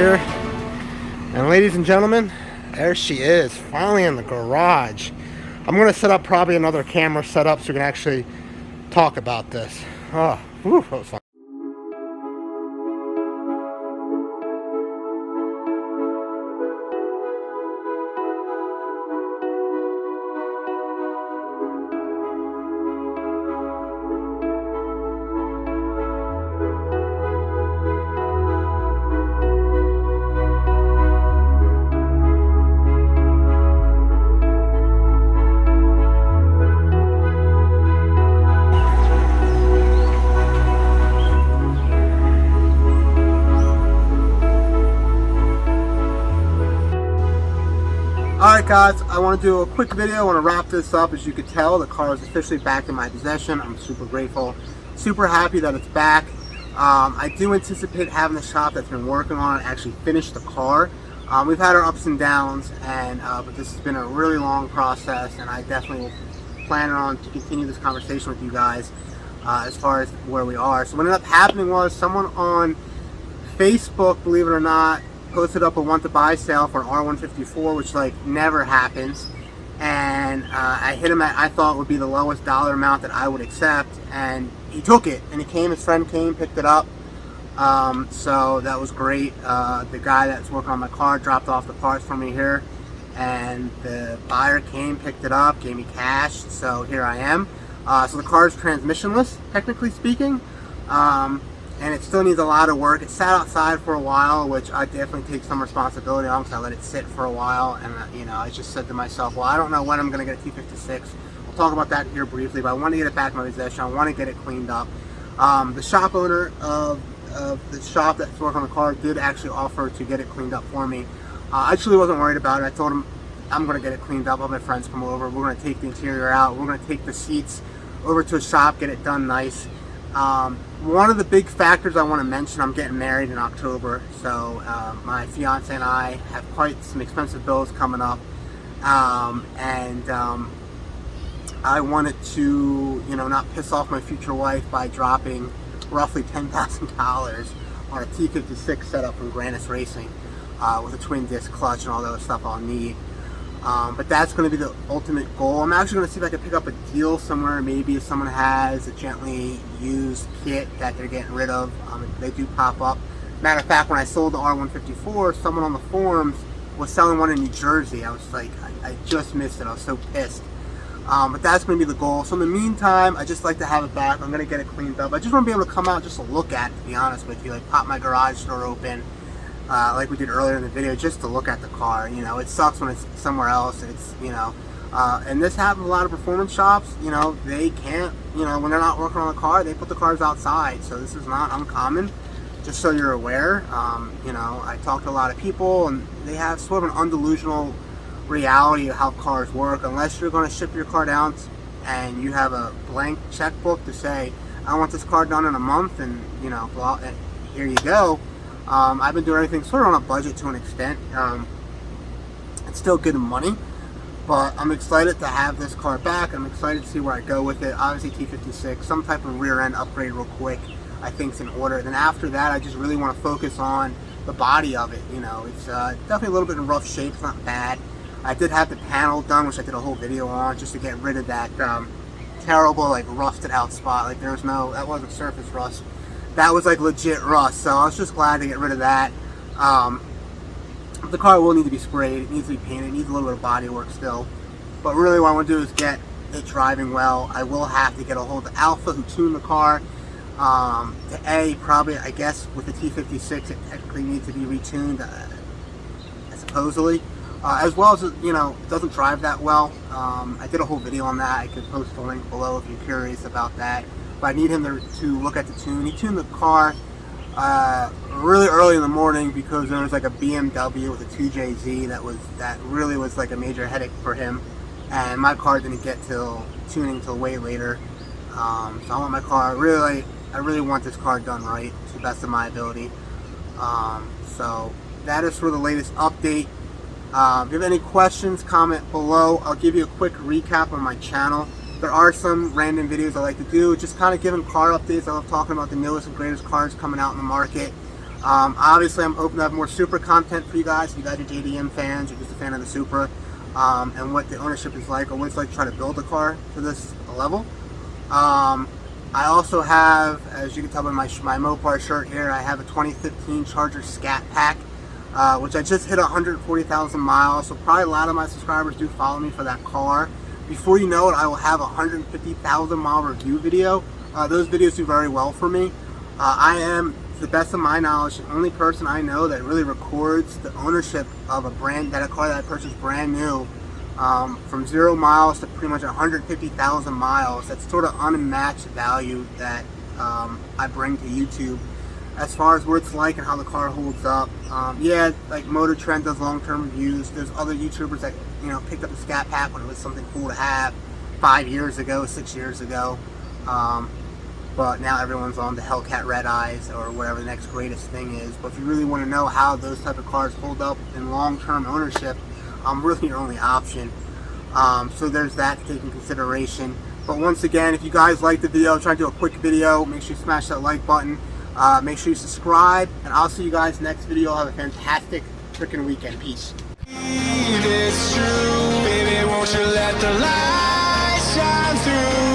here. And ladies and gentlemen, there she is, finally in the garage. I'm going to set up probably another camera setup so we can actually talk about this. Oh, whew, that was fun. Alright guys, I want to do a quick video. I want to wrap this up. As you can tell, the car is officially back in my possession. I'm super grateful, super happy that it's back. I do anticipate having the shop that's been working on it actually finish the car. We've had our ups and downs, and but this has been a really long process, and I definitely will plan on to continue this conversation with you guys as far as where we are. So what ended up happening was someone on Facebook, believe it or not, posted up a want to buy sale for an R154, which like never happens, and I hit him at, I thought would be the lowest dollar amount that I would accept, and he took it, and he came, his friend came, picked it up, so that was great. The guy that's working on my car dropped off the parts for me here, and the buyer came, picked it up, gave me cash, so here I am. So the car is transmissionless, technically speaking, and it still needs a lot of work. It sat outside for a while, which I definitely take some responsibility on because I let it sit for a while, and you know, I just said to myself, well, I don't know when I'm going to get a T56. We'll talk about that here briefly, but I want to get it back in my possession. I want to get it cleaned up. The shop owner of the shop that's working on the car did actually offer to get it cleaned up for me. I actually wasn't worried about it. I told him I'm going to get it cleaned up. All my friends come over. We're going to take the interior out. We're going to take the seats over to a shop, get it done nice. One of the big factors I want to mention, I'm getting married in October, so my fiance and I have quite some expensive bills coming up, and I wanted to, you know, not piss off my future wife by dropping roughly $10,000 on a T56 setup from Grannis Racing with a twin disc clutch and all the other stuff I'll need. But that's going to be the ultimate goal. I'm actually going to see if I can pick up a deal somewhere. Maybe if someone has a gently used kit that they're getting rid of, they do pop up. Matter of fact, when I sold the R154, someone on the forums was selling one in New Jersey. I was like, I just missed it. I was so pissed. But that's going to be the goal. So in the meantime, I just like to have it back. I'm going to get it cleaned up. I just want to be able to come out just to look at it, to be honest with you. Like pop my garage door open. Like we did earlier in the video, just to look at the car. You know, it sucks when it's somewhere else. It's, you know, and this happens a lot of performance shops. You know, they can't, you know, when they're not working on the car, they put the cars outside. So this is not uncommon, just so you're aware. You know, I talked to a lot of people, and they have sort of an undelusional reality of how cars work. Unless you're going to ship your car down and you have a blank checkbook to say, I want this car done in a month, and, you know, blah, and here you go. I've been doing everything sort of on a budget to an extent. It's still good money, but I'm excited to have this car back. I'm excited to see where I go with it. Obviously T56, some type of rear end upgrade real quick, I think is in order. Then after that, I just really want to focus on the body of it. You know, it's definitely a little bit in rough shape. It's not bad. I did have the panel done, which I did a whole video on, just to get rid of that terrible, like, rusted out spot. Like, there was no, that wasn't surface rust. That was like legit rust, so I was just glad to get rid of that. The car will need to be sprayed, it needs to be painted, it needs a little bit of body work still. But really what I want to do is get it driving well. I will have to get a hold of Alpha, who tuned the car. Probably, I guess, with the T56, it technically needs to be retuned, supposedly. As well as, you know, it doesn't drive that well. I did a whole video on that. I could post a link below if you're curious about that. But I need him to look at the tune. He tuned the car really early in the morning because there was like a BMW with a 2JZ that really was like a major headache for him, and my car didn't get tuning till way later. So I want my car I really want this car done right to the best of my ability. So that is for the latest update. If you have any questions, comment below. I'll give you a quick recap on my channel. There are some random videos I like to do, just kind of giving car updates. I love talking about the newest and greatest cars coming out in the market. Obviously, I'm hoping to have more Supra content for you guys. If you guys are JDM fans, you're just a fan of the Supra, and what the ownership is like, or what it's like to try to build a car to this level. I also have, as you can tell by my Mopar shirt here, I have a 2015 Charger Scat Pack, which I just hit 140,000 miles, so probably a lot of my subscribers do follow me for that car. Before you know it, I will have a 150,000 mile review video. Those videos do very well for me. I am, to the best of my knowledge, the only person I know that really records the ownership of a car that I purchased brand new, from 0 miles to pretty much 150,000 miles. That's sort of unmatched value that I bring to YouTube as far as what it's like and how the car holds up. Yeah, like Motor Trend does long-term reviews. There's other YouTubers that, you know, picked up a Scat Pack when it was something cool to have 5 years ago, 6 years ago. But now everyone's on the Hellcat Red Eyes or whatever the next greatest thing is. But if you really want to know how those type of cars hold up in long-term ownership, I'm really your only option. So there's that to take in consideration. But once again, if you guys like the video, I'm trying to do a quick video, make sure you smash that like button. Make sure you subscribe, and I'll see you guys next video. Have a fantastic freaking weekend. Peace. It's true, baby, won't you let the light shine through?